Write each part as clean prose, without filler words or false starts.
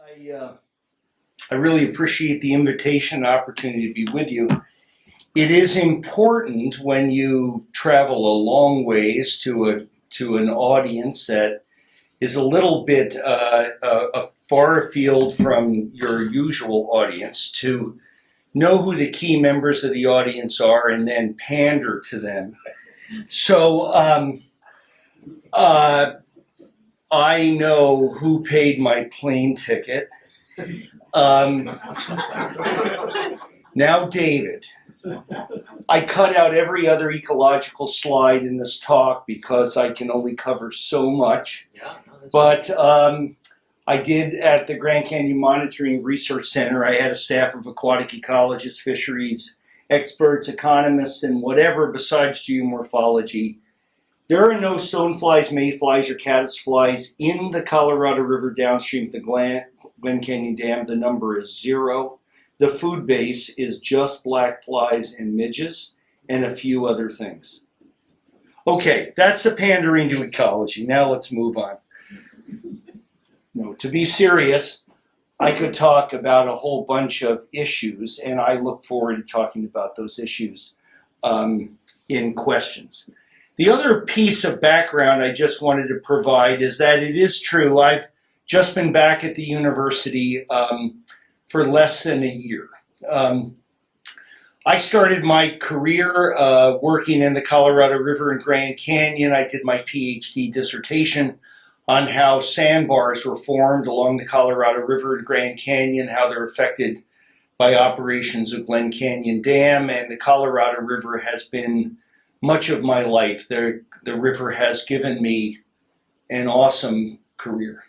I really appreciate the invitation and opportunity to be with you. It is important when you travel a long ways to an audience that is a little bit far afield from your usual audience to know who the key members of the audience are and then pander to them. So I know who paid my plane ticket. Now, David, I cut out every other ecological slide in this talk because I can only cover so much. But I did at the Grand Canyon Monitoring Research Center, I had a staff of aquatic ecologists, fisheries experts, economists, and whatever besides geomorphology. There are no stoneflies, mayflies, or caddisflies in the Colorado River downstream of the Glen Canyon Dam. The number is 0. The food base is just black flies and midges and a few other things. Okay, that's the pandering to ecology. Now let's move on. No, to be serious, I could talk about a whole bunch of issues, and I look forward to talking about those issues in questions. The other piece of background I just wanted to provide is that it is true. I've just been back at the university for less than a year. I started my career working in the Colorado River and Grand Canyon. I did my PhD dissertation on how sandbars were formed along the Colorado River and Grand Canyon, how they're affected by operations of Glen Canyon Dam, and the Colorado River has been much of my life. The river has given me an awesome career.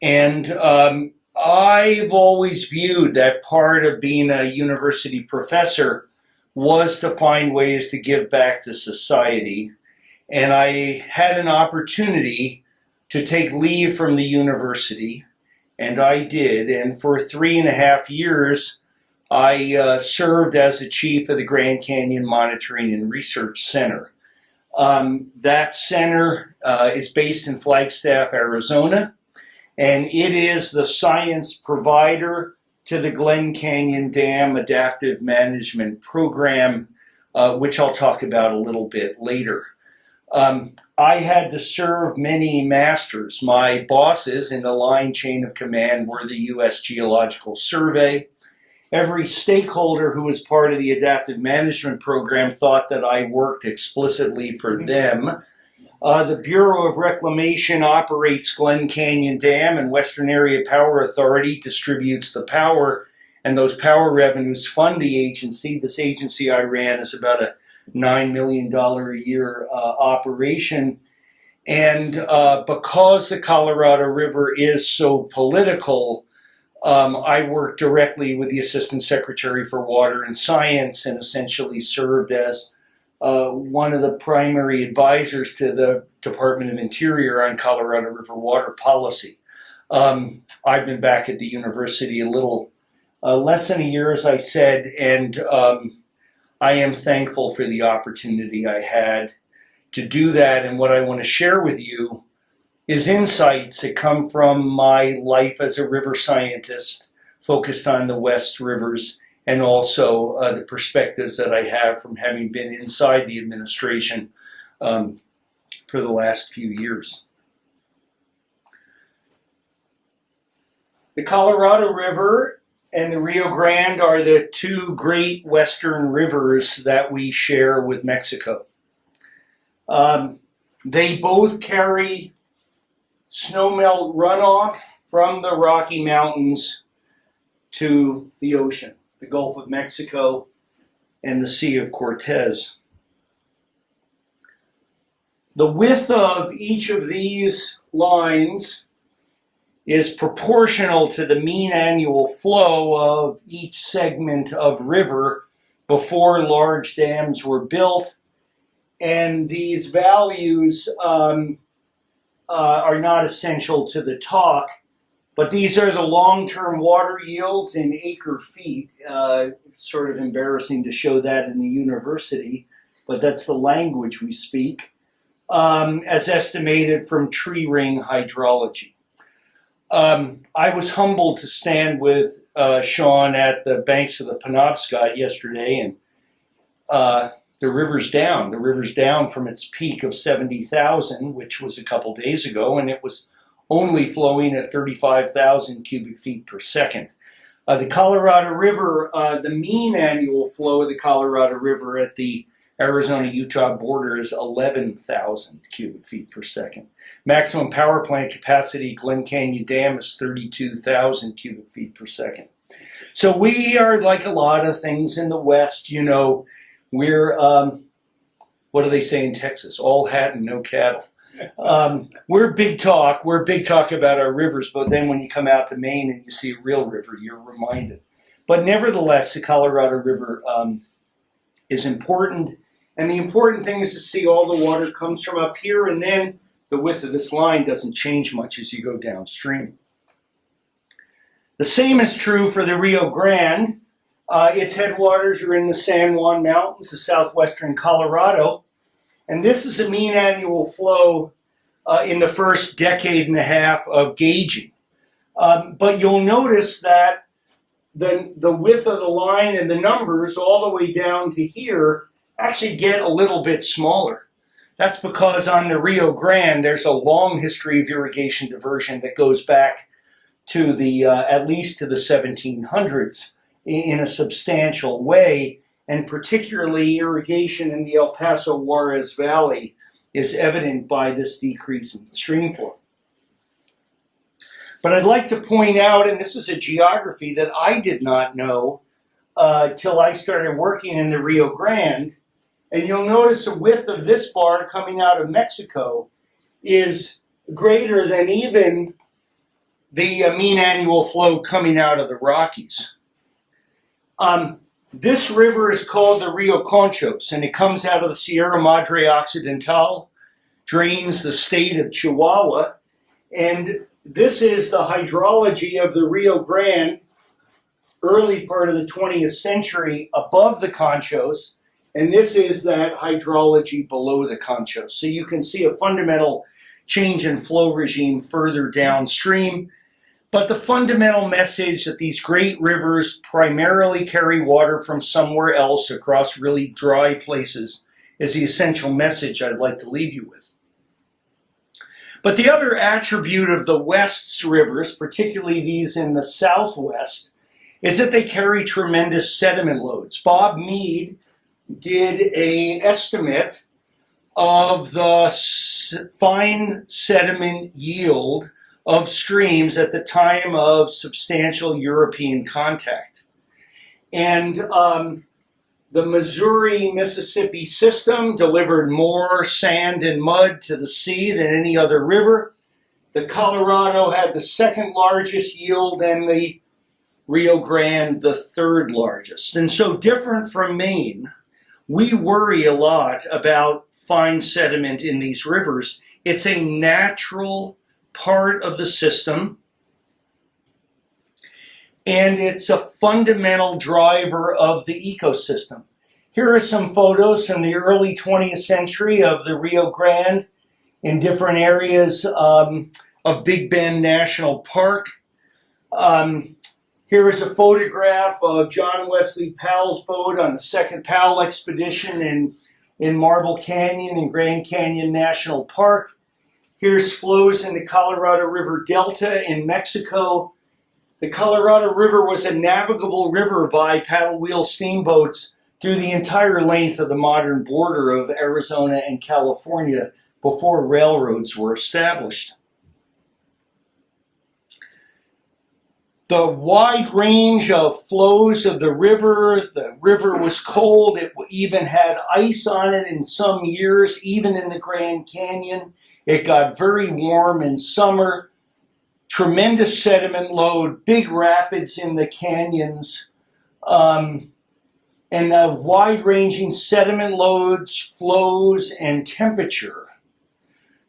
And I've always viewed that part of being a university professor was to find ways to give back to society. And I had an opportunity to take leave from the university, and I did. And for 3.5 years, I served as the chief of the Grand Canyon Monitoring and Research Center. That center is based in Flagstaff, Arizona, and it is the science provider to the Glen Canyon Dam Adaptive Management Program, which I'll talk about a little bit later. I had to serve many masters. My bosses in the line chain of command were the U.S. Geological Survey. Every stakeholder who was part of the adaptive management program thought that I worked explicitly for them. The Bureau of Reclamation operates Glen Canyon Dam, and Western Area Power Authority distributes the power, and those power revenues fund the agency. This agency I ran is about a $9 million a year operation. And because the Colorado River is so political, I worked directly with the Assistant Secretary for Water and Science and essentially served as one of the primary advisors to the Department of Interior on Colorado River water policy. I've been back at the university a little less than a year, as I said, and I am thankful for the opportunity I had to do that. And what I want to share with you is insights that come from my life as a river scientist focused on the West rivers, and also the perspectives that I have from having been inside the administration for the last few years. The Colorado River and the Rio Grande are the two great western rivers that we share with Mexico. They both carry snowmelt runoff from the Rocky Mountains to the ocean, the Gulf of Mexico and the Sea of Cortez. The width of each of these lines is proportional to the mean annual flow of each segment of river before large dams were built. And these values are not essential to the talk, but these are the long-term water yields in acre feet. Sort of embarrassing to show that in the university, but that's the language we speak, as estimated from tree ring hydrology. I was humbled to stand with Sean at the banks of the Penobscot yesterday, and the river's down. The river's down from its peak of 70,000, which was a couple days ago, and it was only flowing at 35,000 cubic feet per second. The Colorado River, the mean annual flow of the Colorado River at the Arizona-Utah border is 11,000 cubic feet per second. Maximum power plant capacity, Glen Canyon Dam, is 32,000 cubic feet per second. So we are like a lot of things in the West, you know, we're, what do they say in Texas? All hat and no cattle. We're big talk about our rivers, but then when you come out to Maine and you see a real river, you're reminded. But nevertheless, the Colorado River is important, and the important thing is to see all the water comes from up here, and then the width of this line doesn't change much as you go downstream. The same is true for the Rio Grande. Its headwaters are in the San Juan Mountains of southwestern Colorado, and this is a mean annual flow in the first decade and a half of gauging. But you'll notice that the width of the line and the numbers all the way down to here actually get a little bit smaller. That's because on the Rio Grande, there's a long history of irrigation diversion that goes back to the at least to the 1700s in a substantial way, and particularly irrigation in the El Paso Juarez Valley is evident by this decrease in stream flow. But I'd like to point out, and this is a geography that I did not know till I started working in the Rio Grande, and you'll notice the width of this bar coming out of Mexico is greater than even the mean annual flow coming out of the Rockies. This river is called the Rio Conchos, and it comes out of the Sierra Madre Occidental, drains the state of Chihuahua, and this is the hydrology of the Rio Grande, early part of the 20th century, above the Conchos, and this is that hydrology below the Conchos. So you can see a fundamental change in flow regime further downstream. But the fundamental message that these great rivers primarily carry water from somewhere else across really dry places is the essential message I'd like to leave you with. But the other attribute of the West's rivers, particularly these in the Southwest, is that they carry tremendous sediment loads. Bob Mead did an estimate of the fine sediment yield of streams at the time of substantial European contact. And the Missouri-Mississippi system delivered more sand and mud to the sea than any other river. The Colorado had the second largest yield and the Rio Grande the third largest. And so different from Maine, we worry a lot about fine sediment in these rivers. It's a natural part of the system, and it's a fundamental driver of the ecosystem. Here are some photos from the early 20th century of the Rio Grande in different areas of Big Bend National Park. Here is a photograph of John Wesley Powell's boat on the second Powell expedition in Marble Canyon and Grand Canyon National Park. Here's flows in the Colorado River Delta in Mexico. The Colorado River was a navigable river by paddle wheel steamboats through the entire length of the modern border of Arizona and California before railroads were established. The wide range of flows of the river was cold, it even had ice on it in some years, even in the Grand Canyon. It got very warm in summer, tremendous sediment load, big rapids in the canyons, and wide-ranging sediment loads, flows, and temperature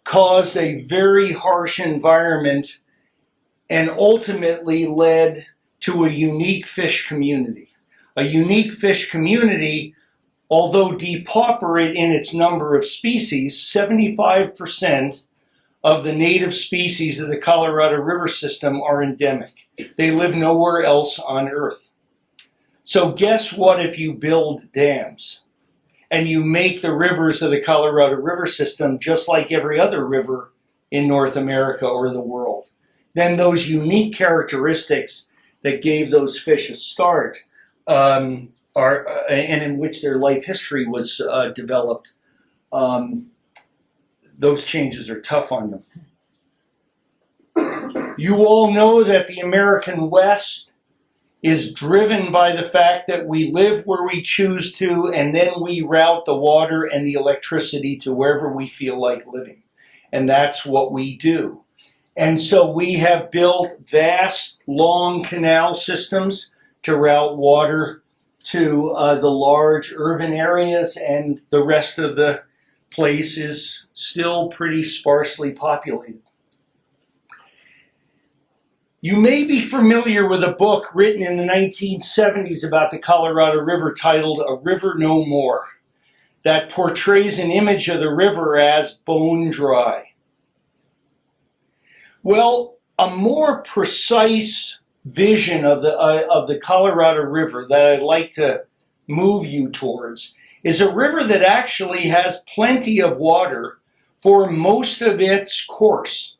caused a very harsh environment and ultimately led to a unique fish community. A unique fish community, although depauperate in its number of species, 75% of the native species of the Colorado River system are endemic. They live nowhere else on Earth. So guess what if you build dams and you make the rivers of the Colorado River system just like every other river in North America or the world? Then those unique characteristics that gave those fish a start and in which their life history was developed, those changes are tough on them. You all know that the American West is driven by the fact that we live where we choose to, and then we route the water and the electricity to wherever we feel like living. And that's what we do. And so we have built vast, long canal systems to route water to the large urban areas, and the rest of the place is still pretty sparsely populated. You may be familiar with a book written in the 1970s about the Colorado River titled A River No More, that portrays an image of the river as bone dry. Well, a more precise vision of the Colorado River that I'd like to move you towards is a river that actually has plenty of water for most of its course.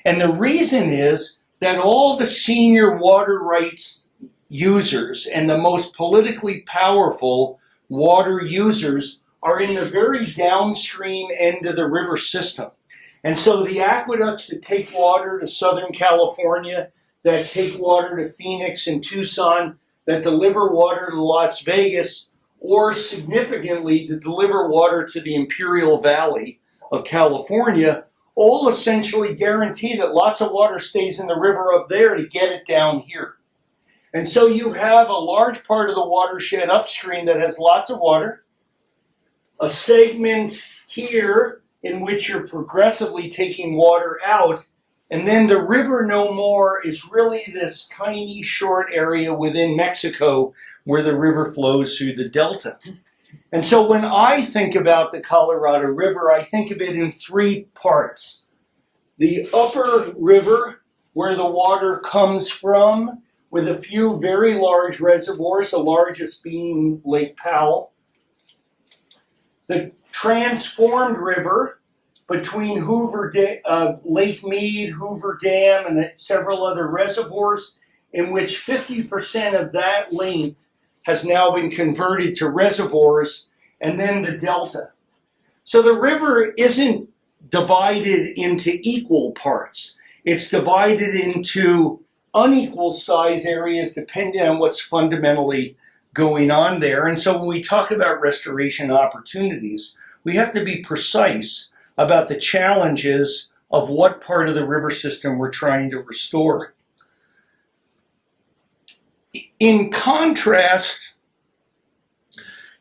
And the reason is that all the senior water rights users and the most politically powerful water users are in the very downstream end of the river system. And so the aqueducts that take water to Southern California, that take water to Phoenix and Tucson, that deliver water to Las Vegas, or significantly to deliver water to the Imperial Valley of California, all essentially guarantee that lots of water stays in the river up there to get it down here. And so you have a large part of the watershed upstream that has lots of water, a segment here in which you're progressively taking water out, and then the river no more is really this tiny short area within Mexico where the river flows through the delta. And so when I think about the Colorado River, I think of it in three parts. The upper river, where the water comes from, with a few very large reservoirs, the largest being Lake Powell. The transformed river between Lake Mead, Hoover Dam, and several other reservoirs, in which 50% of that length has now been converted to reservoirs, and then the delta. So the river isn't divided into equal parts. It's divided into unequal size areas depending on what's fundamentally going on there. And so when we talk about restoration opportunities, we have to be precise about the challenges of what part of the river system we're trying to restore. In contrast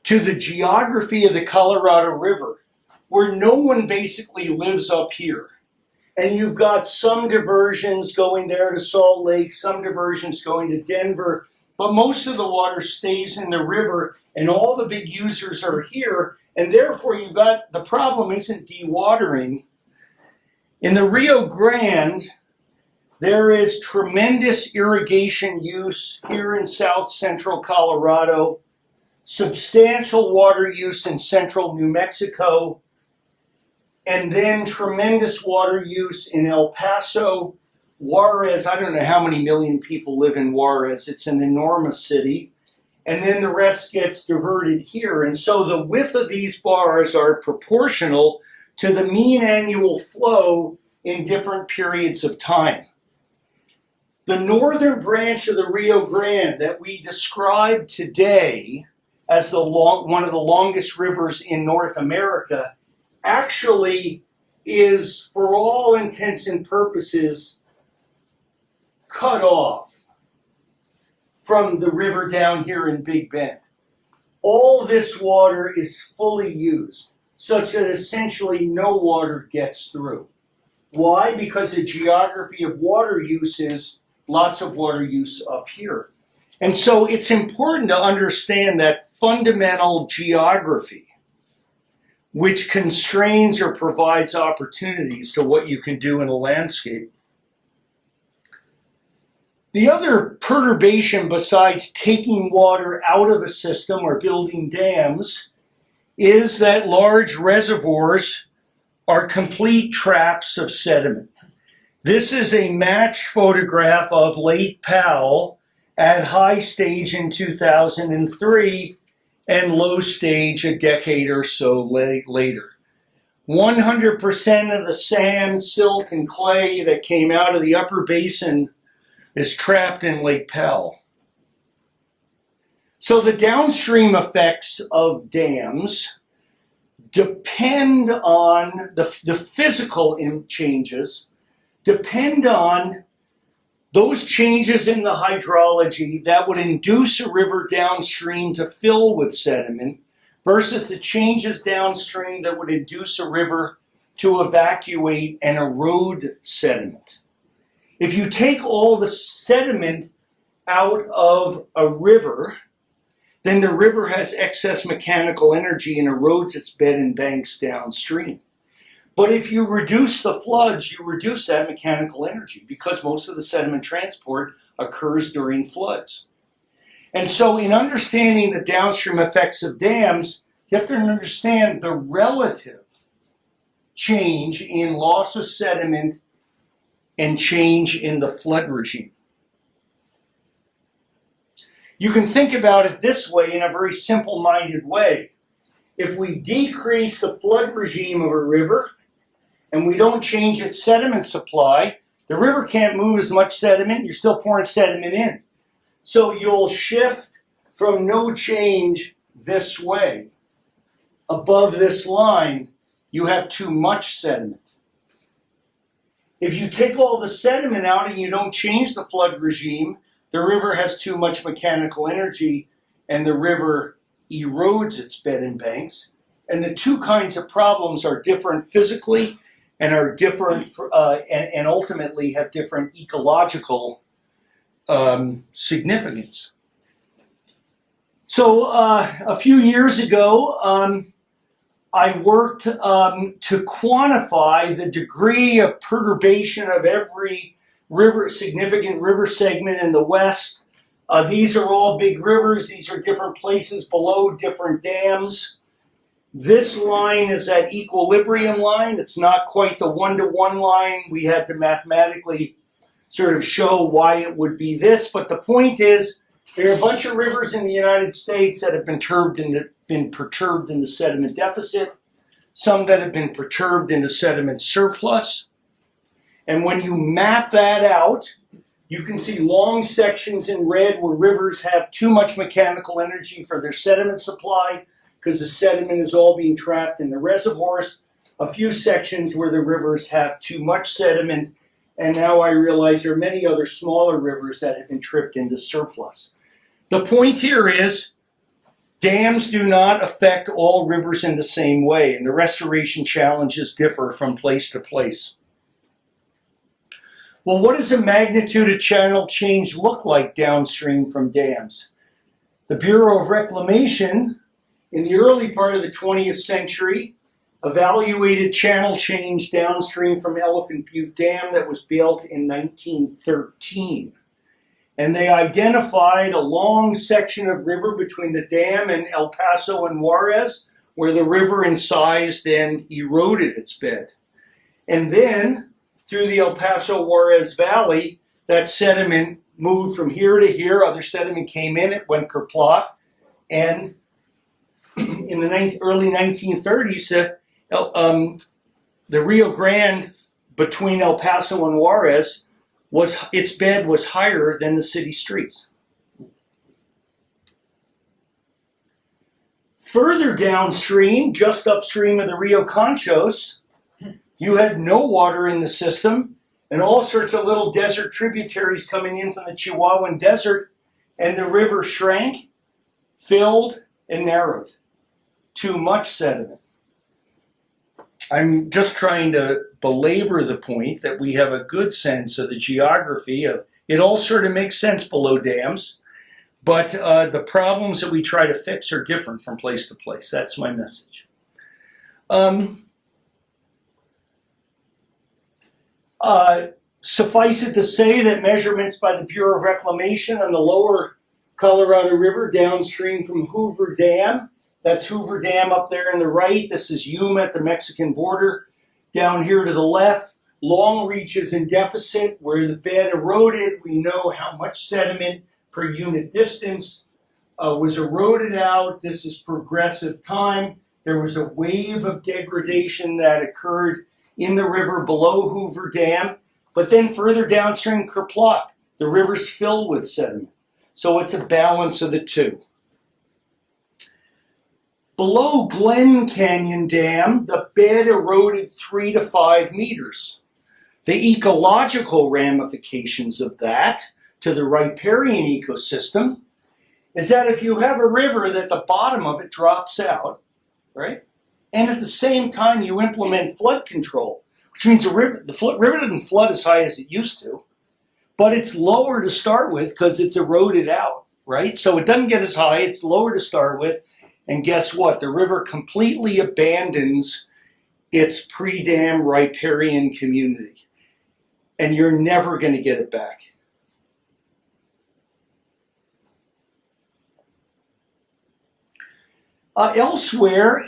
to the geography of the Colorado River, where no one basically lives up here, and you've got some diversions going there to Salt Lake, some diversions going to Denver, but most of the water stays in the river, and all the big users are here, and therefore you've got, the problem isn't dewatering. In the Rio Grande, there is tremendous irrigation use here in south central Colorado, substantial water use in central New Mexico, and then tremendous water use in El Paso, Juarez. I don't know how many million people live in Juarez. It's an enormous city. And then the rest gets diverted here. And so the width of these bars are proportional to the mean annual flow in different periods of time. The northern branch of the Rio Grande that we describe today as one of the longest rivers in North America actually is, for all intents and purposes, cut off from the river down here in Big Bend. All this water is fully used, such that essentially no water gets through. Why? Because the geography of water use is lots of water use up here. And so it's important to understand that fundamental geography which constrains or provides opportunities to what you can do in a landscape. The other perturbation besides taking water out of a system or building dams is that large reservoirs are complete traps of sediment. This is a matched photograph of Lake Powell at high stage in 2003 and low stage a decade or so later. 100% of the sand, silt, and clay that came out of the upper basin is trapped in Lake Powell. So the downstream effects of dams depend on the physical changes, depend on those changes in the hydrology that would induce a river downstream to fill with sediment versus the changes downstream that would induce a river to evacuate and erode sediment. If you take all the sediment out of a river, then the river has excess mechanical energy and erodes its bed and banks downstream. But if you reduce the floods, you reduce that mechanical energy because most of the sediment transport occurs during floods. And so in understanding the downstream effects of dams, you have to understand the relative change in loss of sediment and change in the flood regime. You can think about it this way in a very simple-minded way. If we decrease the flood regime of a river and we don't change its sediment supply, the river can't move as much sediment, you're still pouring sediment in. So you'll shift from no change this way. Above this line, you have too much sediment. If you take all the sediment out and you don't change the flood regime, the river has too much mechanical energy and the river erodes its bed and banks. And the two kinds of problems are different physically and are different and ultimately have different ecological significance. So a few years ago, I worked to quantify the degree of perturbation of every significant river segment in the West. These are all big rivers. These are different places below different dams. This line is that equilibrium line. It's not quite the one-to-one line. We had to mathematically sort of show why it would be this. But the point is, there are a bunch of rivers in the United States that have been perturbed in the sediment deficit, some that have been perturbed in the sediment surplus. And when you map that out, you can see long sections in red where rivers have too much mechanical energy for their sediment supply because the sediment is all being trapped in the reservoirs. A few sections where the rivers have too much sediment, and now I realize there are many other smaller rivers that have been tripped into surplus. The point here is dams do not affect all rivers in the same way, and the restoration challenges differ from place to place. Well, what does the magnitude of channel change look like downstream from dams? The Bureau of Reclamation, in the early part of the 20th century, evaluated channel change downstream from Elephant Butte Dam that was built in 1913. And they identified a long section of river between the dam and El Paso and Juarez, where the river in size then eroded its bed. And then, through the El Paso Juarez Valley, that sediment moved from here to here. Other sediment came in, it went kerplop. And in the early 1930s, the Rio Grande between El Paso and Juarez, its bed was higher than the city streets. Further downstream, just upstream of the Rio Conchos, you had no water in the system and all sorts of little desert tributaries coming in from the Chihuahuan Desert, and the river shrank, filled, and narrowed. Too much sediment. I'm just trying to belabor the point that we have a good sense of the geography of it. All sort of makes sense below dams, but the problems that we try to fix are different from place to place. That's my message. Um, Suffice it to say that measurements by the Bureau of Reclamation on the lower Colorado River downstream from Hoover Dam, that's Hoover Dam up there on the right, this is Yuma at the Mexican border, down here to the left, long reaches in deficit where the bed eroded. We know how much sediment per unit distance was eroded out. This is progressive time. There was a wave of degradation that occurred in the river below Hoover Dam, but then further downstream Kerplot, the river's filled with sediment. So it's a balance of the two. Below Glen Canyon Dam, the bed eroded 3 to 5 meters. The ecological ramifications of that to the riparian ecosystem is that if you have a river that the bottom of it drops out, right, and at the same time you implement flood control, which means the river doesn't flood as high as it used to, but it's lower to start with because it's eroded out, right? So it doesn't get as high, it's lower to start with, and guess what? The river completely abandons its pre-dam riparian community, and you're never going to get it back. Elsewhere,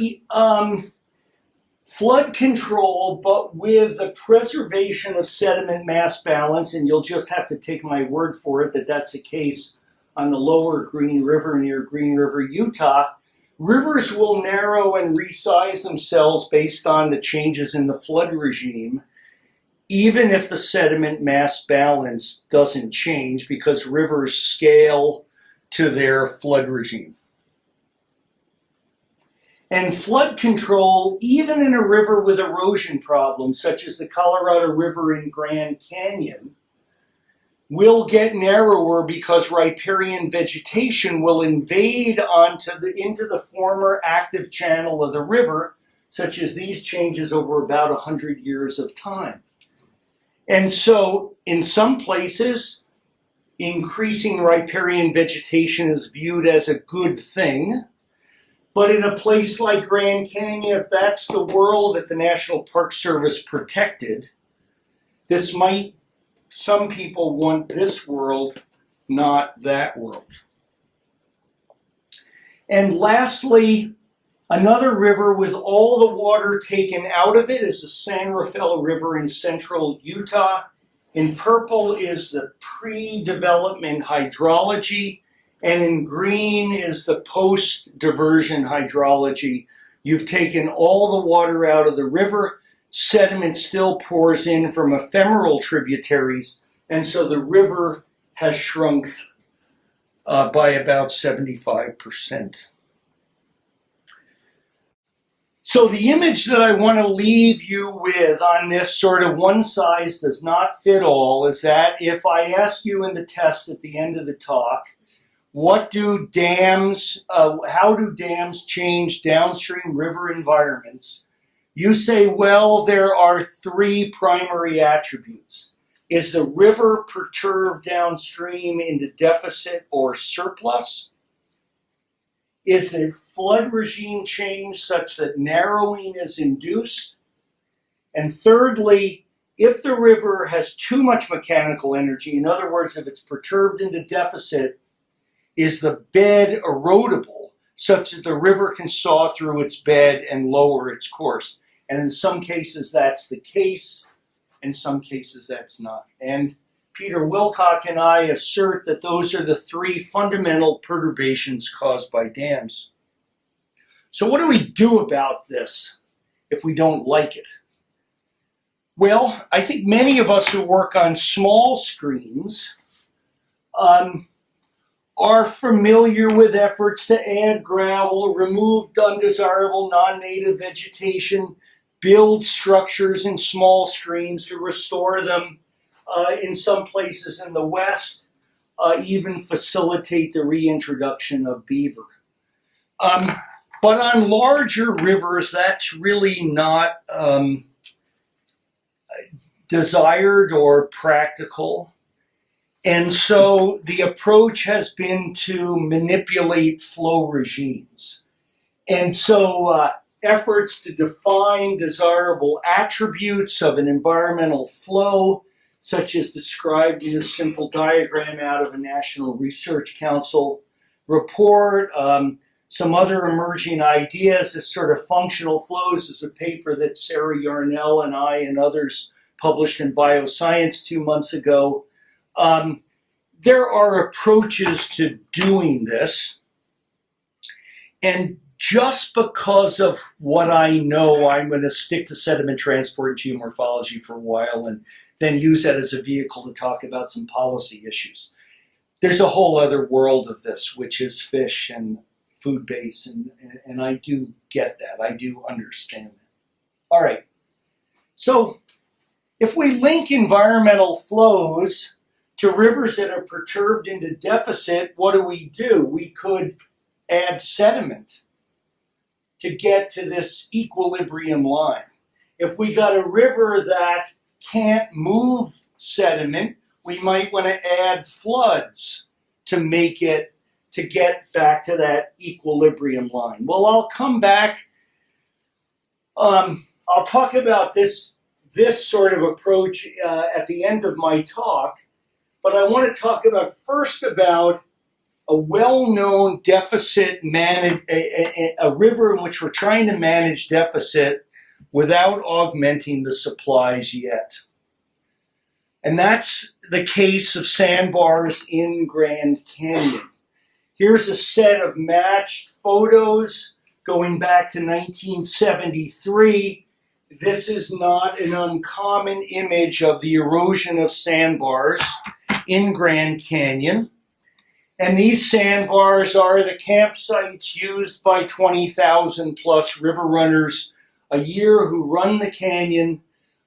flood control, but with the preservation of sediment mass balance, and you'll just have to take my word for it that that's the case on the lower Green River near Green River, Utah. Rivers will narrow and resize themselves based on the changes in the flood regime, even if the sediment mass balance doesn't change, because rivers scale to their flood regime. And flood control, even in a river with erosion problems, such as the Colorado River in Grand Canyon, will get narrower because riparian vegetation will invade into the former active channel of the river, such as these changes over about 100 years of time. And so, in some places, increasing riparian vegetation is viewed as a good thing. But in a place like Grand Canyon, if that's the world that the National Park Service protected, some people want this world, not that world. And lastly, another river with all the water taken out of it is the San Rafael River in central Utah. In purple is the pre-development hydrology, and in green is the post-diversion hydrology. You've taken all the water out of the river, sediment still pours in from ephemeral tributaries, and so the river has shrunk by about 75%. So the image that I want to leave you with on this sort of one size does not fit all is that if I ask you in the test at the end of the talk, how do dams change downstream river environments? You say, well, there are 3 primary attributes. Is the river perturbed downstream into deficit or surplus? Is the flood regime changed such that narrowing is induced? And thirdly, if the river has too much mechanical energy, in other words, if it's perturbed into deficit, is the bed erodible such that the river can saw through its bed and lower its course? And in some cases that's the case, in some cases that's not. And Peter Wilcock and I assert that those are the 3 fundamental perturbations caused by dams. So what do we do about this if we don't like it? Well, I think many of us who work on small streams are familiar with efforts to add gravel, remove undesirable non-native vegetation, build structures in small streams to restore them, in some places in the West, even facilitate the reintroduction of beaver. But on larger rivers, that's really not desired or practical. And so the approach has been to manipulate flow regimes. And so efforts to define desirable attributes of an environmental flow, such as described in this simple diagram out of a National Research Council report. Some other emerging ideas as sort of functional flows is a paper that Sarah Yarnell and I and others published in Bioscience 2 months ago. There are approaches to doing this, and just because of what I know, I'm going to stick to sediment transport and geomorphology for a while and then use that as a vehicle to talk about some policy issues. There's a whole other world of this, which is fish and food base, and I do get that. I do understand that. All right. So if we link environmental flows to rivers that are perturbed into deficit, what do? We could add sediment to get to this equilibrium line. If we got a river that can't move sediment, we might want to add floods to make it, to get back to that equilibrium line. Well, I'll come back. I'll talk about this sort of approach at the end of my talk, but I want to talk first about a well-known deficit a river in which we're trying to manage deficit without augmenting the supplies yet. And that's the case of sandbars in Grand Canyon. Here's a set of matched photos going back to 1973. This is not an uncommon image of the erosion of sandbars in Grand Canyon. And these sandbars are the campsites used by 20,000 plus river runners a year who run the canyon.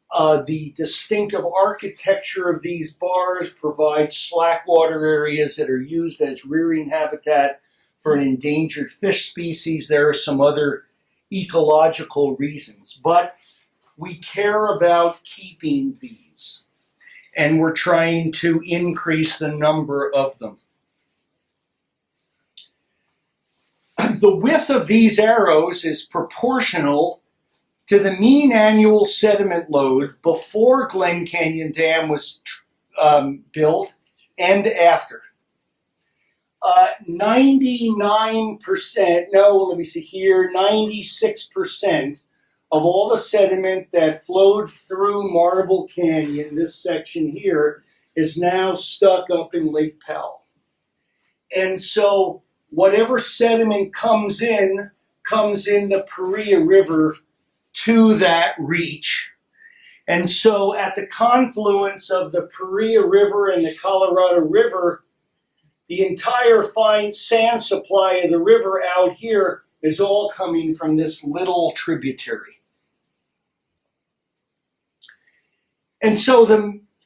The distinctive architecture of these bars provides slackwater areas that are used as rearing habitat for an endangered fish species. There are some other ecological reasons, but we care about keeping these, and we're trying to increase the number of them. The width of these arrows is proportional to the mean annual sediment load before Glen Canyon Dam was built and after. 96% of all the sediment that flowed through Marble Canyon, this section here, is now stuck up in Lake Powell. And so whatever sediment comes in the Paria River to that reach. And so at the confluence of the Paria River and the Colorado River, the entire fine sand supply of the river out here is all coming from this little tributary. And so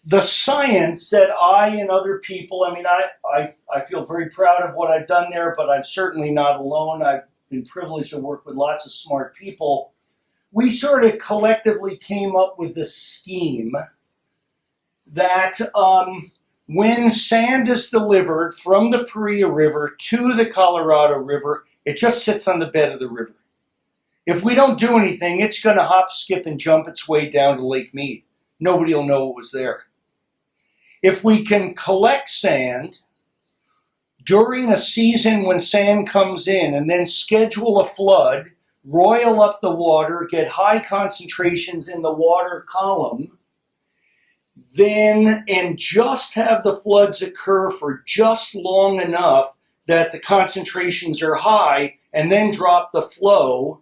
the science that I and other people, I feel very proud of what I've done there, but I'm certainly not alone. I've been privileged to work with lots of smart people. We sort of collectively came up with this scheme that when sand is delivered from the Paria River to the Colorado River, it just sits on the bed of the river. If we don't do anything, it's going to hop, skip, and jump its way down to Lake Mead. Nobody will know it was there. If we can collect sand during a season when sand comes in and then schedule a flood, roil up the water, get high concentrations in the water column, then and just have the floods occur for just long enough that the concentrations are high and then drop the flow,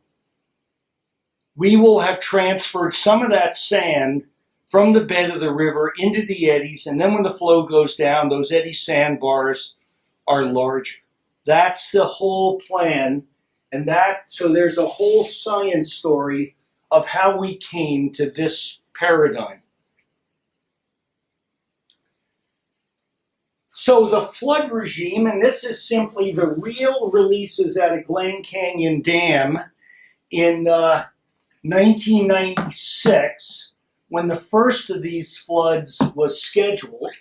we will have transferred some of that sand from the bed of the river into the eddies, and then when the flow goes down, those eddy sandbars are larger. That's the whole plan. And so there's a whole science story of how we came to this paradigm. So the flood regime, and this is simply the real releases at a Glen Canyon Dam in 1996, when the first of these floods was scheduled,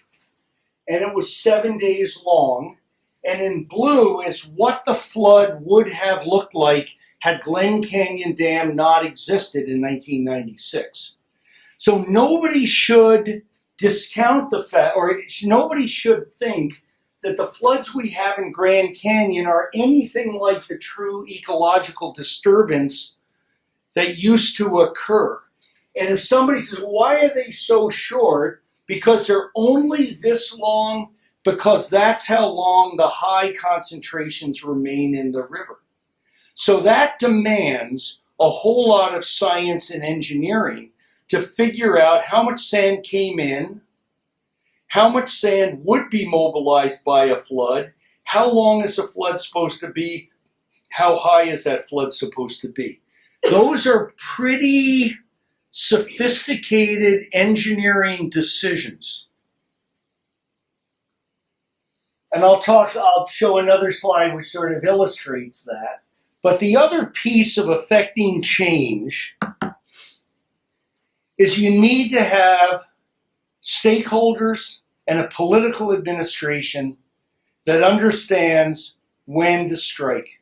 and it was 7 days long. And in blue is what the flood would have looked like had Glen Canyon Dam not existed in 1996. So nobody should discount the fact, or nobody should think that the floods we have in Grand Canyon are anything like the true ecological disturbance that used to occur. And if somebody says, why are they so short? Because they're only this long, because that's how long the high concentrations remain in the river. So that demands a whole lot of science and engineering to figure out how much sand came in, how much sand would be mobilized by a flood, how long is a flood supposed to be, how high is that flood supposed to be. Those are pretty sophisticated engineering decisions. And I'll show another slide which sort of illustrates that. But the other piece of affecting change is you need to have stakeholders and a political administration that understands when to strike,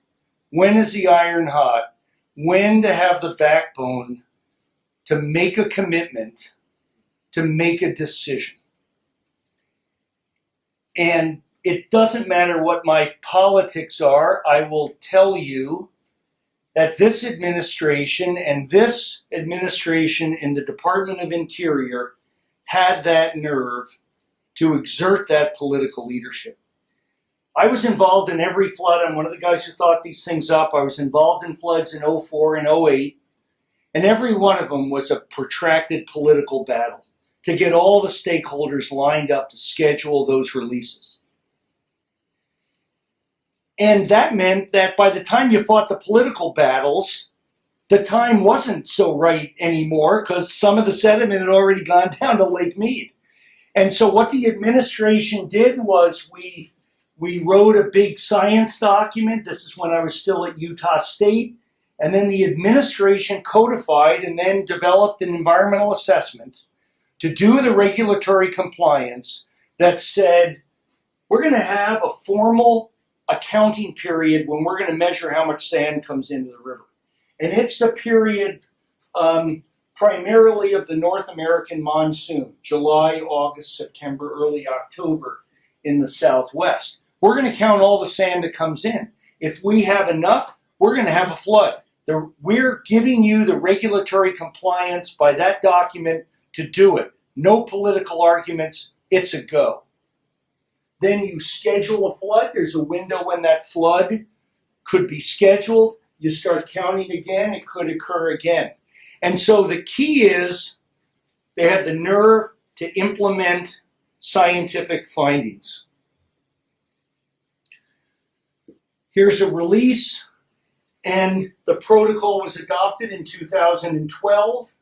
when is the iron hot, when to have the backbone to make a commitment, to make a decision. And it doesn't matter what my politics are, I will tell you that this administration and this administration in the Department of Interior had that nerve to exert that political leadership. I was involved in every flood. I'm one of the guys who thought these things up. I was involved in floods in 04 and 08, and every one of them was a protracted political battle to get all the stakeholders lined up to schedule those releases. And that meant that by the time you fought the political battles, the time wasn't so right anymore because some of the sediment had already gone down to Lake Mead. And so what the administration did was we wrote a big science document. This is when I was still at Utah State. And then the administration codified and then developed an environmental assessment to do the regulatory compliance that said, we're going to have a formal accounting period when we're going to measure how much sand comes into the river. And it's the period primarily of the North American monsoon, July, August, September, early October in the Southwest. We're going to count all the sand that comes in. If we have enough, we're going to have a flood. We're giving you the regulatory compliance by that document to do it. No political arguments. It's a go. Then you schedule a flood. There's a window when that flood could be scheduled. You start counting again. It could occur again. And so the key is they had the nerve to implement scientific findings. Here's a release, and the protocol was adopted in 2012.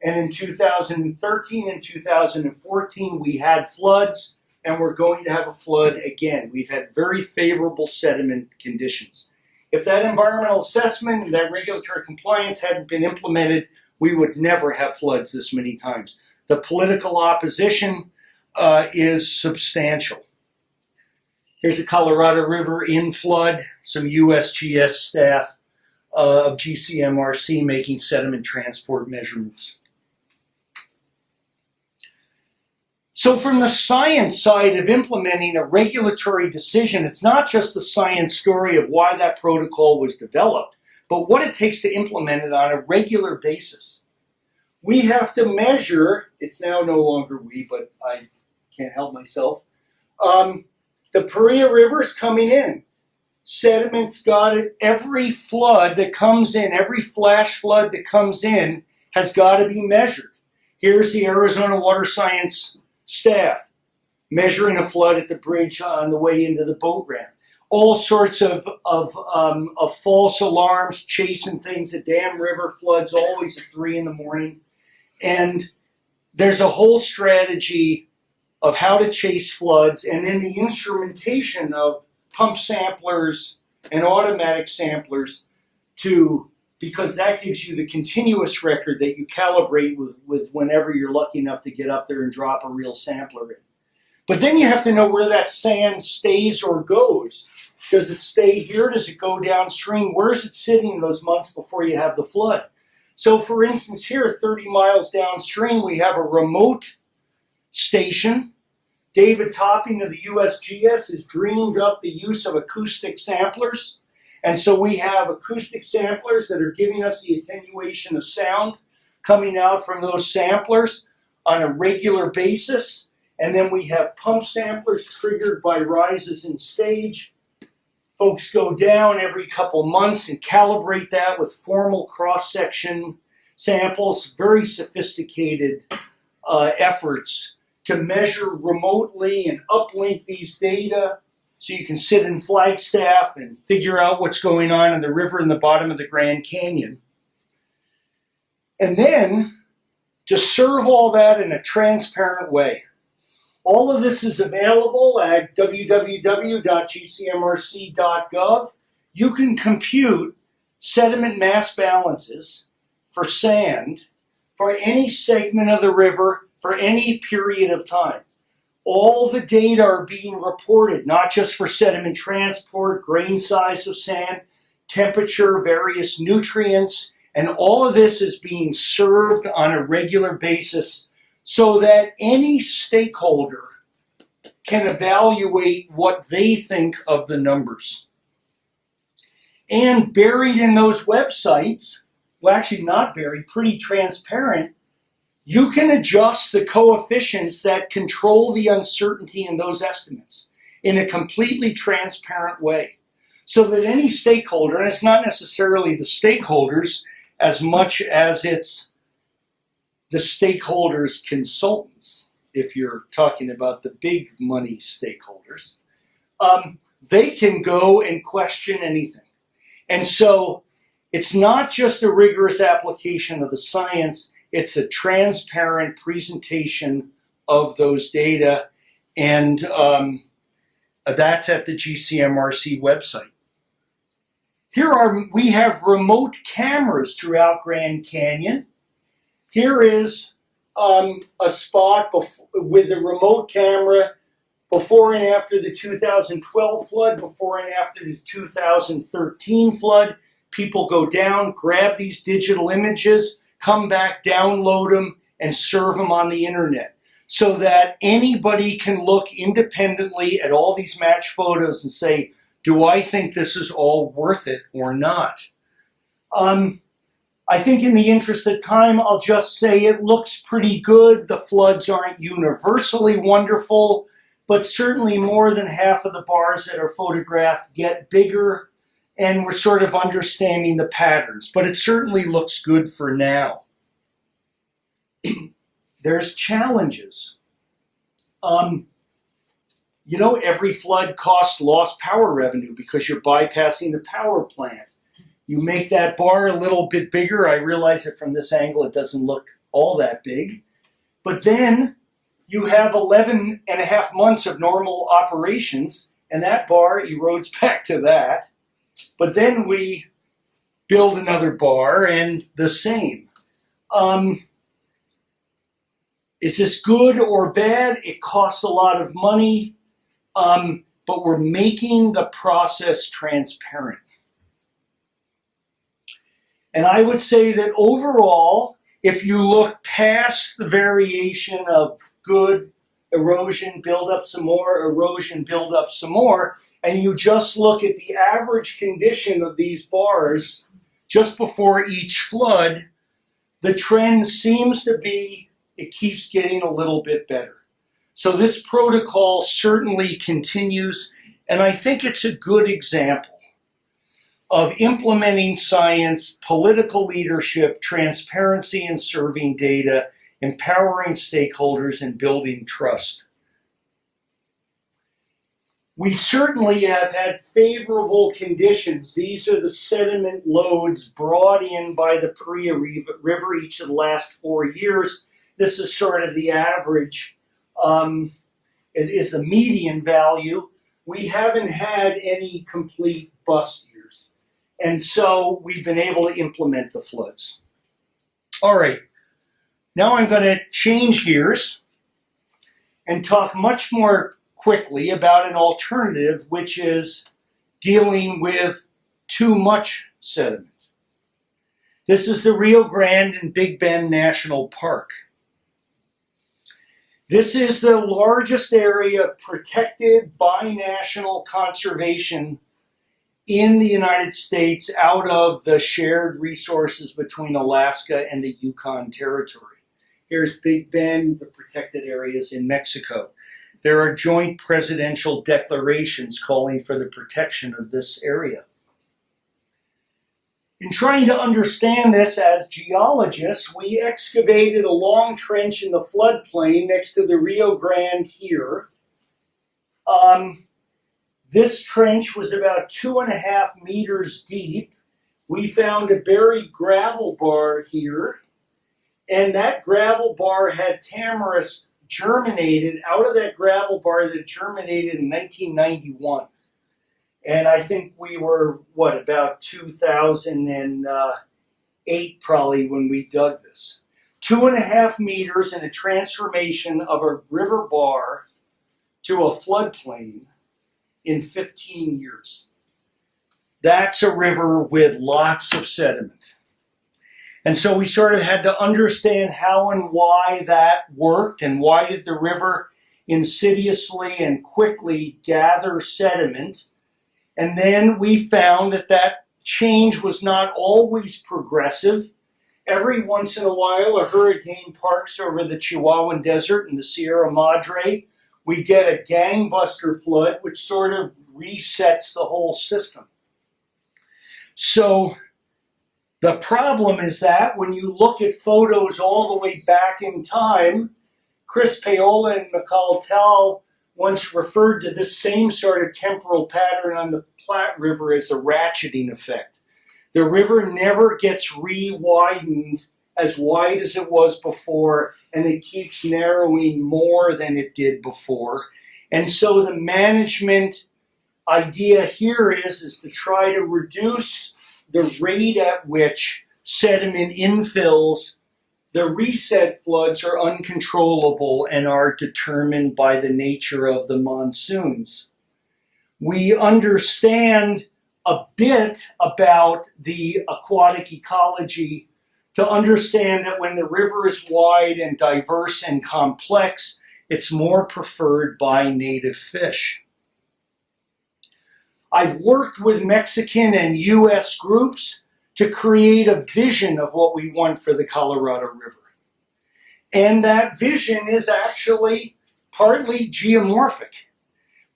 And in 2013 and 2014, we had floods, and we're going to have a flood again. We've had very favorable sediment conditions. If that environmental assessment and that regulatory compliance hadn't been implemented, we would never have floods this many times. The political opposition is substantial. Here's the Colorado River in flood, some USGS staff of GCMRC making sediment transport measurements. So from the science side of implementing a regulatory decision, it's not just the science story of why that protocol was developed, but what it takes to implement it on a regular basis. We have to measure, it's now no longer we, but I can't help myself, the Paria River is coming in. Sediment's got it. Every flood that comes in, every flash flood that comes in has got to be measured. Here's the Arizona Water Science staff measuring a flood at the bridge on the way into the boat ramp. All sorts of false alarms, chasing things. The Dam River floods always at 3 in the morning. And there's a whole strategy of how to chase floods, and then the instrumentation of pump samplers and automatic samplers because that gives you the continuous record that you calibrate with whenever you're lucky enough to get up there and drop a real sampler in. But then you have to know where that sand stays or goes. Does it stay here? Does it go downstream? Where is it sitting those months before you have the flood? So for instance here, 30 miles downstream, we have a remote station. David Topping of the USGS has dreamed up the use of acoustic samplers. And so we have acoustic samplers that are giving us the attenuation of sound coming out from those samplers on a regular basis. And then we have pump samplers triggered by rises in stage. Folks go down every couple months and calibrate that with formal cross-section samples, very sophisticated efforts to measure remotely and uplink these data so you can sit in Flagstaff and figure out what's going on in the river in the bottom of the Grand Canyon. And then to serve all that in a transparent way. All of this is available at www.gcmrc.gov. You can compute sediment mass balances for sand for any segment of the river for any period of time. All the data are being reported, not just for sediment transport, grain size of sand, temperature, various nutrients, and all of this is being served on a regular basis so that any stakeholder can evaluate what they think of the numbers. And buried in those websites, well, actually not buried, pretty transparent, you can adjust the coefficients that control the uncertainty in those estimates in a completely transparent way. So that any stakeholder, and it's not necessarily the stakeholders as much as it's the stakeholders' consultants, if you're talking about the big money stakeholders, they can go and question anything. And so it's not just a rigorous application of the science, it's a transparent presentation of those data, and that's at the GCMRC website. We have remote cameras throughout Grand Canyon. Here is a spot with the remote camera before and after the 2012 flood, before and after the 2013 flood. People go down, grab these digital images, come back, download them, and serve them on the internet so that anybody can look independently at all these match photos and say, do I think this is all worth it or not? I think in the interest of time, I'll just say it looks pretty good. The floods aren't universally wonderful, but certainly more than half of the bars that are photographed get bigger, and we're sort of understanding the patterns, but it certainly looks good for now. There's challenges. Every flood costs lost power revenue because you're bypassing the power plant. You make that bar a little bit bigger. I realize that from this angle it doesn't look all that big. But then you have 11 and a half months of normal operations, and that bar erodes back to that. But then we build another bar, and the same. Is this good or bad? It costs a lot of money, but we're making the process transparent. And I would say that overall, if you look past the variation of good erosion, build up some more, erosion, build up some more, and you just look at the average condition of these bars just before each flood, the trend seems to be it keeps getting a little bit better. So this protocol certainly continues, and I think it's a good example of implementing science, political leadership, transparency in serving data, empowering stakeholders, and building trust. We certainly have had favorable conditions. These are the sediment loads brought in by the Rio River each of the last 4 years. This is sort of the average. It is the median value. We haven't had any complete bust years. And so we've been able to implement the floods. All right, now I'm going to change gears and talk much more quickly about an alternative, which is dealing with too much sediment. This is the Rio Grande and Big Bend National Park. This is the largest area of protected binational conservation in the United States out of the shared resources between Alaska and the Yukon Territory. Here's Big Bend, the protected areas in Mexico. There are joint presidential declarations calling for the protection of this area. In trying to understand this as geologists, we excavated a long trench in the floodplain next to the Rio Grande here. This trench was about 2.5 meters deep. We found a buried gravel bar here, and that gravel bar had tamarisk germinated out of that gravel bar that germinated in 1991. And I think we were, about 2008 probably when we dug this. 2.5 meters in a transformation of a river bar to a floodplain in 15 years. That's a river with lots of sediment. And so we sort of had to understand how and why that worked, and why did the river insidiously and quickly gather sediment. And then we found that that change was not always progressive. Every once in a while, a hurricane parks over the Chihuahuan Desert and the Sierra Madre. We get a gangbuster flood, which sort of resets the whole system. So the problem is that when you look at photos all the way back in time, Chris Paola and Mikal Tal once referred to this same sort of temporal pattern on the Platte River as a ratcheting effect. The river never gets re-widened as wide as it was before, and it keeps narrowing more than it did before. And so the management idea here is to try to reduce the rate at which sediment infills. The reset floods are uncontrollable and are determined by the nature of the monsoons. We understand a bit about the aquatic ecology to understand that when the river is wide and diverse and complex, it's more preferred by native fish. I've worked with Mexican and US groups to create a vision of what we want for the Colorado River. And that vision is actually partly geomorphic,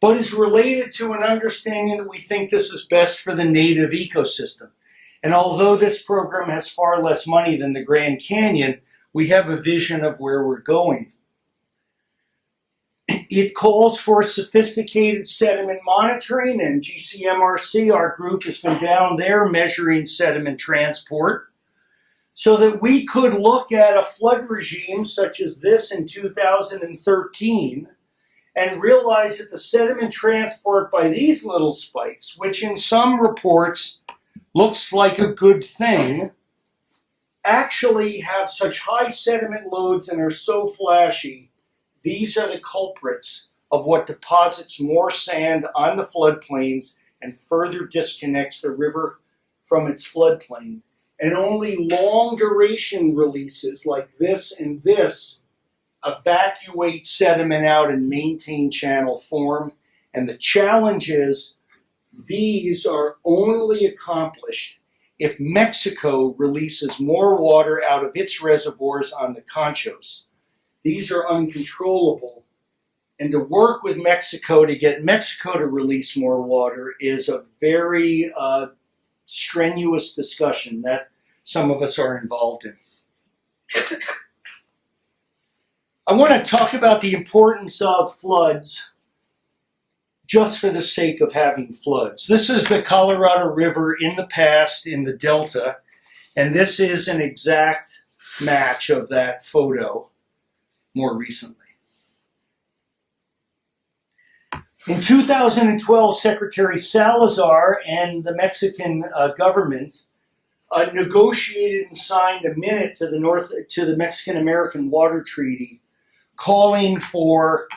but is related to an understanding that we think this is best for the native ecosystem. And although this program has far less money than the Grand Canyon, we have a vision of where we're going. It calls for sophisticated sediment monitoring, and GCMRC, our group, has been down there measuring sediment transport so that we could look at a flood regime such as this in 2013 and realize that the sediment transport by these little spikes, which in some reports looks like a good thing, actually have such high sediment loads and are so flashy. These are the culprits of what deposits more sand on the floodplains and further disconnects the river from its floodplain. And only long duration releases like this and this evacuate sediment out and maintain channel form. And the challenge is these are only accomplished if Mexico releases more water out of its reservoirs on the Conchos. These are uncontrollable. And to work with Mexico to get Mexico to release more water is a very strenuous discussion that some of us are involved in. I want to talk about the importance of floods just for the sake of having floods. This is the Colorado River in the past in the Delta, and this is an exact match of that photo more recently. In 2012, Secretary Salazar and the Mexican government negotiated and signed a minute to the Mexican-American Water Treaty calling for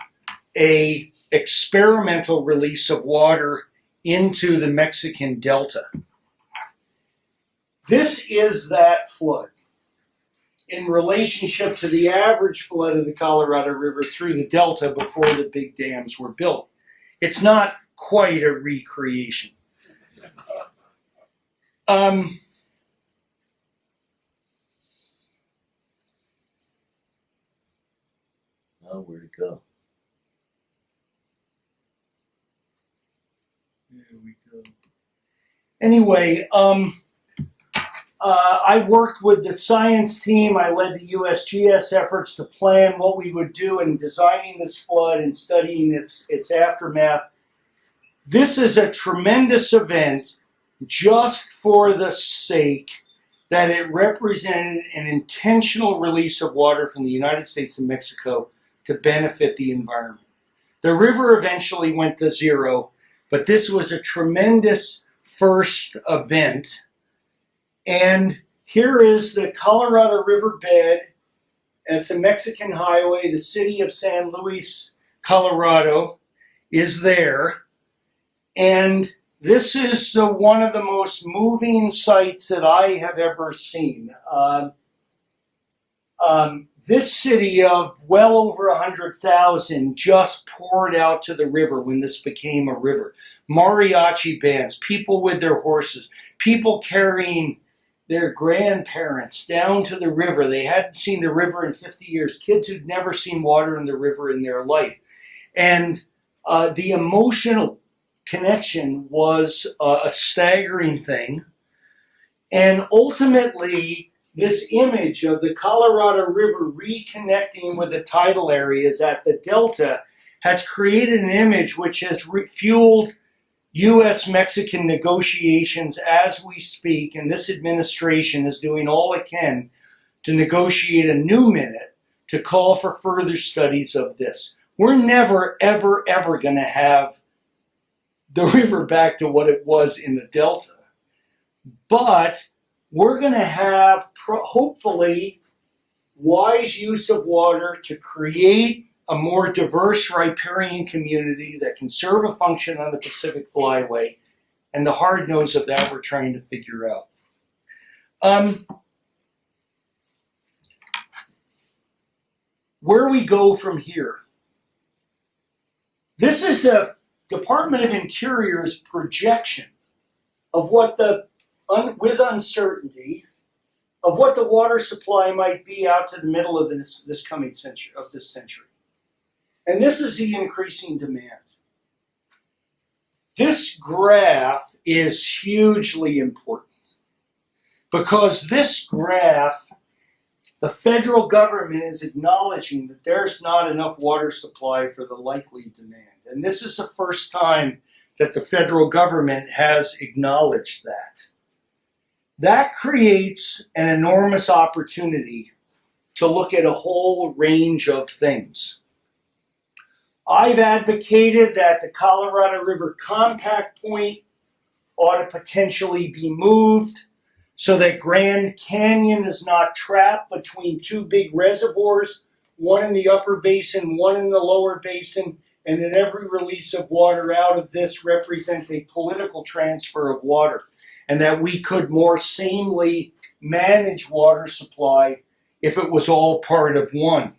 a experimental release of water into the Mexican Delta. This is that flood in relationship to the average flood of the Colorado River through the Delta before the big dams were built. It's not quite a recreation. Oh, where'd it go? There we go. Anyway, I worked with the science team. I led the USGS efforts to plan what we would do in designing this flood and studying its aftermath. This is a tremendous event just for the sake that it represented an intentional release of water from the United States and Mexico to benefit the environment. The river eventually went to zero, but this was a tremendous first event. And here is the Colorado River bed. It's a Mexican highway. The city of San Luis, Colorado is there. And this is one of the most moving sights that I have ever seen. This city of well over 100,000 just poured out to the river when this became a river. Mariachi bands, people with their horses, people carrying their grandparents down to the river. They hadn't seen the river in 50 years. Kids who'd never seen water in the river in their life. And the emotional connection was a staggering thing. And ultimately, this image of the Colorado River reconnecting with the tidal areas at the Delta has created an image which has fueled U.S.-Mexican negotiations as we speak, and this administration is doing all it can to negotiate a new minute to call for further studies of this. We're never, ever, ever going to have the river back to what it was in the Delta, but we're going to have, hopefully, wise use of water to create a more diverse riparian community that can serve a function on the Pacific Flyway, and the hard nose of that we're trying to figure out. Where we go from here. This is the Department of Interior's projection of what with uncertainty, of what the water supply might be out to the middle of this coming century, of this century. And this is the increasing demand. This graph is hugely important because this graph, the federal government is acknowledging that there's not enough water supply for the likely demand. And this is the first time that the federal government has acknowledged that. That creates an enormous opportunity to look at a whole range of things. I've advocated that the Colorado River Compact Point ought to potentially be moved so that Grand Canyon is not trapped between two big reservoirs, one in the upper basin, one in the lower basin, and that every release of water out of this represents a political transfer of water, and that we could more sanely manage water supply if it was all part of one.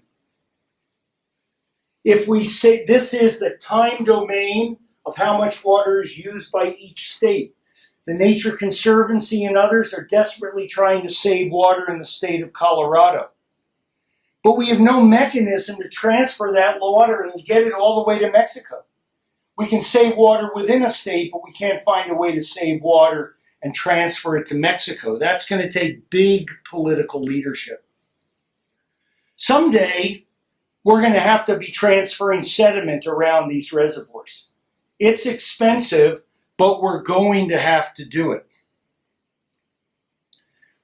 If we say this is the time domain of how much water is used by each state, the Nature Conservancy and others are desperately trying to save water in the state of Colorado. But we have no mechanism to transfer that water and get it all the way to Mexico. We can save water within a state, but we can't find a way to save water and transfer it to Mexico. That's going to take big political leadership. Someday, we're going to have to be transferring sediment around these reservoirs. It's expensive, but we're going to have to do it.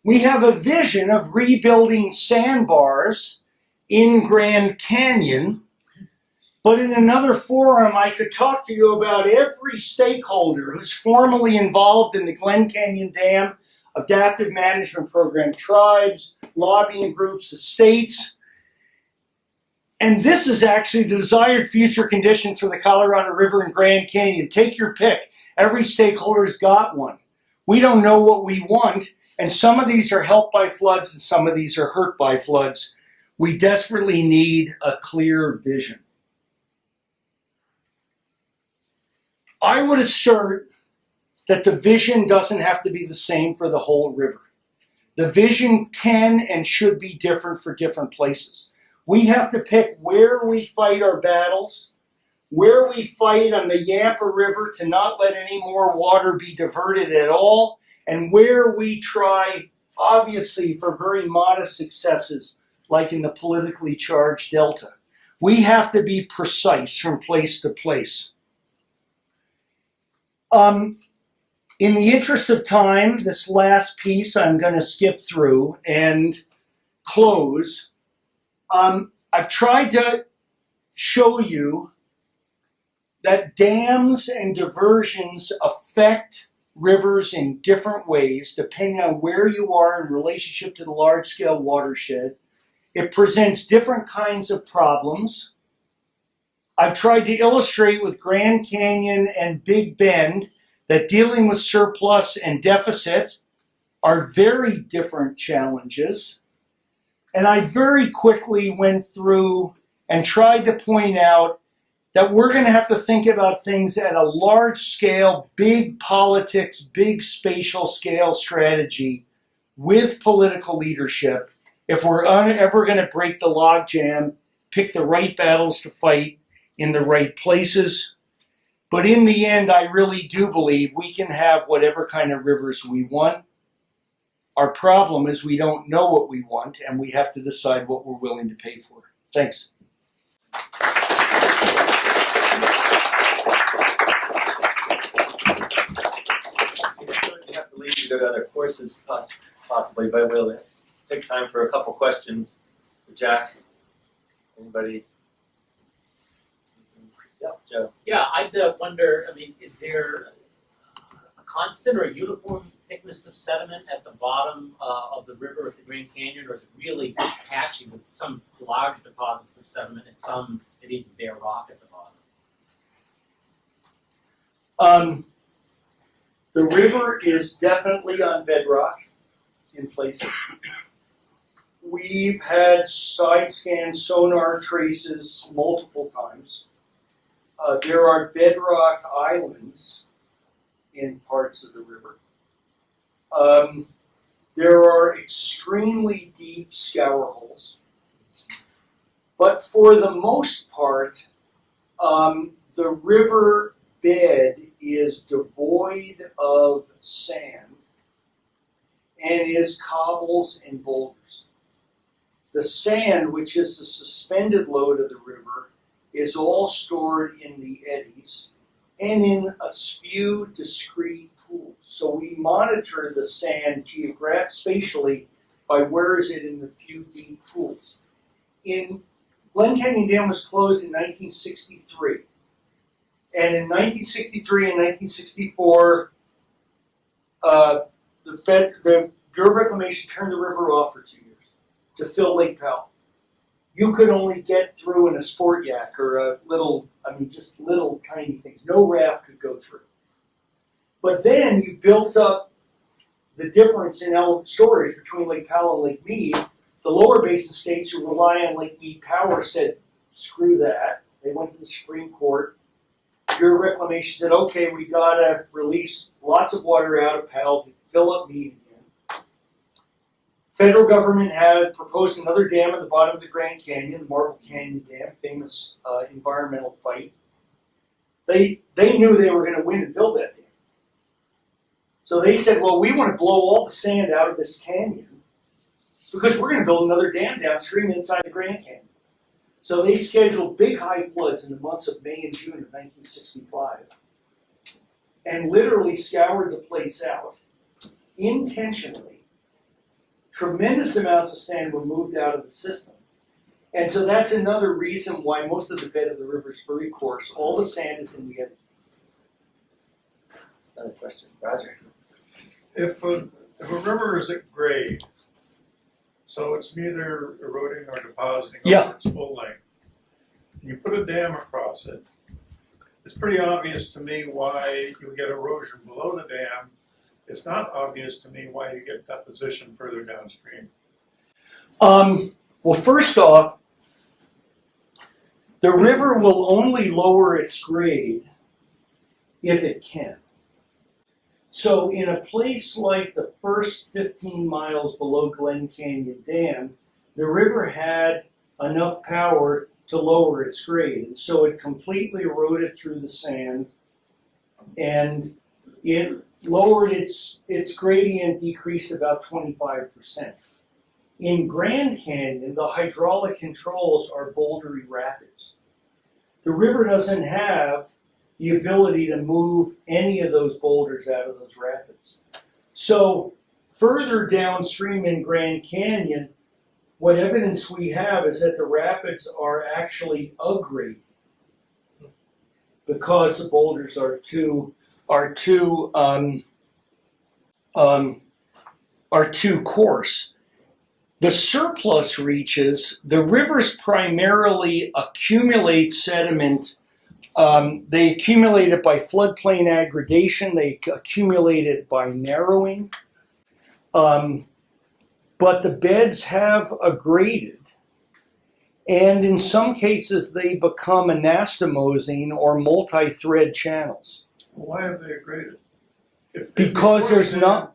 We have a vision of rebuilding sandbars in Grand Canyon, but in another forum, I could talk to you about every stakeholder who's formally involved in the Glen Canyon Dam Adaptive Management Program, tribes, lobbying groups, the states. And this is actually the desired future conditions for the Colorado River and Grand Canyon. Take your pick. Every stakeholder's got one. We don't know what we want, and some of these are helped by floods and some of these are hurt by floods. We desperately need a clear vision. I would assert that the vision doesn't have to be the same for the whole river. The vision can and should be different for different places. We have to pick where we fight our battles, where we fight on the Yampa River to not let any more water be diverted at all, and where we try, obviously, for very modest successes, like in the politically charged Delta. We have to be precise from place to place. In the interest of time, this last piece I'm going to skip through and close. I've tried to show you that dams and diversions affect rivers in different ways depending on where you are in relationship to the large-scale watershed. It presents different kinds of problems. I've tried to illustrate with Grand Canyon and Big Bend that dealing with surplus and deficit are very different challenges. And I very quickly went through and tried to point out that we're going to have to think about things at a large scale, big politics, big spatial scale strategy with political leadership if we're ever going to break the logjam, pick the right battles to fight in the right places. But in the end, I really do believe we can have whatever kind of rivers we want. Our problem is we don't know what we want, and we have to decide what we're willing to pay for. Thanks. You have to leave to go to other courses, possibly, but we'll take time for a couple questions. Jack, anybody? Yeah, Joe. Yeah, I'd wonder, I mean, is there a constant or uniform thickness of sediment at the bottom of the river of the Grand Canyon, or is it really patchy with some large deposits of sediment and some that even bare rock at the bottom? The river is definitely on bedrock in places. We've had side scan sonar traces multiple times. There are bedrock islands in parts of the river. There are extremely deep scour holes. But for the most part, the river bed is devoid of sand and is cobbles and boulders. The sand, which is the suspended load of the river, is all stored in the eddies and in a few discrete pools. So we monitor the sand spatially by where is it in the few deep pools. Glen Canyon Dam was closed in 1963. And in 1963 and 1964, the Bureau of Reclamation turned the river off for 2 years to fill Lake Powell. You could only get through in a sport yak or a little, just little tiny things. No raft could go through. But then you built up the difference in storage between Lake Powell and Lake Mead. The lower basin states who rely on Lake Mead power said, screw that. They went to the Supreme Court. Bureau of Reclamation said, okay, we gotta release lots of water out of Powell to fill up Mead again. Federal government had proposed another dam at the bottom of the Grand Canyon, the Marble Canyon Dam, famous environmental fight. They knew they were going to win and build that dam. So they said, well, we want to blow all the sand out of this canyon because we're going to build another dam downstream inside the Grand Canyon. So they scheduled big high floods in the months of May and June of 1965 and literally scoured the place out intentionally. Tremendous amounts of sand were moved out of the system. And so that's another reason why most of the bed of the river is very coarse. All the sand is in the eddies. Another question, Roger. If a river is at grade, so it's neither eroding or depositing over its full length, and you put a dam across it, it's pretty obvious to me why you get erosion below the dam. It's not obvious to me why you get deposition further downstream. Well, first off, the river will only lower its grade if it can. So in a place like the first 15 miles below Glen Canyon Dam, the river had enough power to lower its grade. And so it completely eroded through the sand, and it lowered its gradient, decreased about 25%. In Grand Canyon, the hydraulic controls are bouldery rapids. The river doesn't have the ability to move any of those boulders out of those rapids. So further downstream in Grand Canyon, what evidence we have is that the rapids are actually aggrade because the boulders are too coarse. The surplus reaches, the rivers primarily accumulate sediment. They accumulate it by floodplain aggregation. They accumulate it by narrowing. But the beds have aggraded. And in some cases, they become anastomosing or multi-thread channels. Why have they aggraded? Because there's not...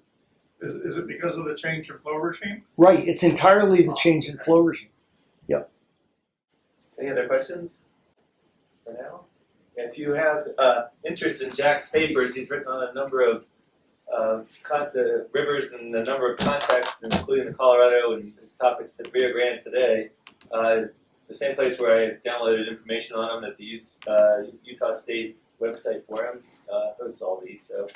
Is it because of the change in flow regime? Right, it's entirely the change in flow regime. Any other questions for now? If you have interest in Jack's papers, he's written on a number of the rivers and a number of contexts, including the Colorado and his topics at Rio Grande today. The same place where I downloaded information on them at the Utah State website for him hosts all these. So.